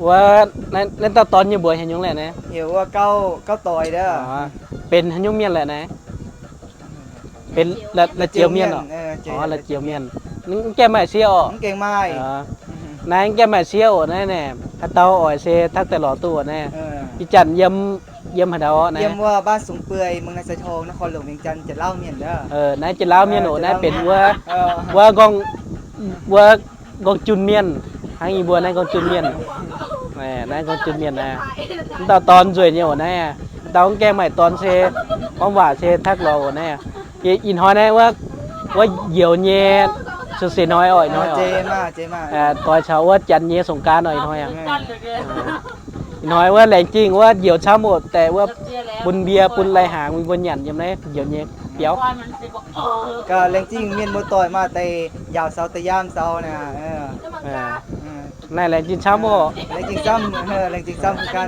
ว่าในตอนอยู่บ่เห็นยุงแหละนะhiểuว่าเก้าตอยเด้อเป็นหันยุงเมียนแหละนะเป็นละเจียวเมียนอ๋อละเจียวเมียนนึงแกไม่เสียวเก่งไม้นายแกไม่เสียวแน่แน่ถ้าเตาอ่อยเซทักแต่หล่อตัวแน่พี่จันเยี่ยมหาดาวนะเยี่ยมว่าบ้านสูงเปื่อยเมืองนายสะทองนครหลวงเวียงจันทร์จะเล่าเมียนเด้อนายจะเล่าเมียนโอนายเป็นว่ากองจุนเมียนหางอีบัวนายกองจุนเมียนนายกองจุนเมียนนะตอนสวยเนี่ยโอนายตอนแกใหม่ตอนเซความหวานเซทักเราโอนายอินหอยนะว่าเหยี่ยวเงี้ยสุดเสียน้อยอ่อยน้อยเจมาตอนเช้าว่าจันเงี้ยสงการหน่อยน้อยน้อยว่าแรงจริงว่าเหยี่ยวช้าหมดแต่ว่าปุนเบียร์ปุนไรหางมีบนหยันยังไงเหยี่ยวเงี้ยเปี้ยวก็แรงจริงเมียนโมต่อยมาแต่ยาวเสาแต่ย่ามเสานะนั่นแหละจริงช้าหมดแรงจริงซ้ำกัน